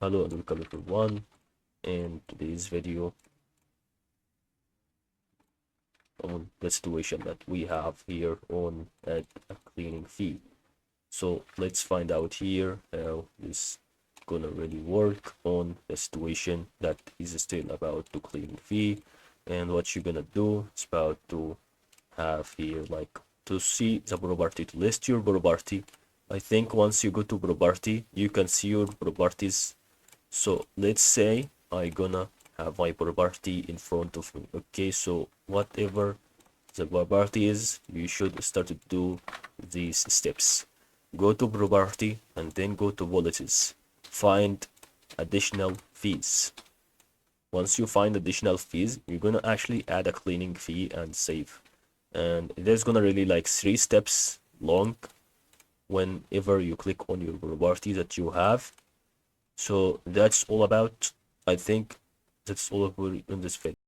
Hello and welcome everyone. In today's video on the situation that we have here on a cleaning fee. So let's find out here how this gonna really work on the situation that is still about to cleaning fee, and what you're gonna do. It's about to have here like to see the property, to list your property. I think once you go to property you can see your properties. So let's say I gonna have my property in front of me. Okay, so whatever the property is, you should start to do these steps. Go to property and then go to policies. Find additional fees. Once you find additional fees, you're gonna actually add a cleaning fee and save. And there's gonna really like 3 steps long whenever you click on your property that you have. So that's all about, I think that's all in this video.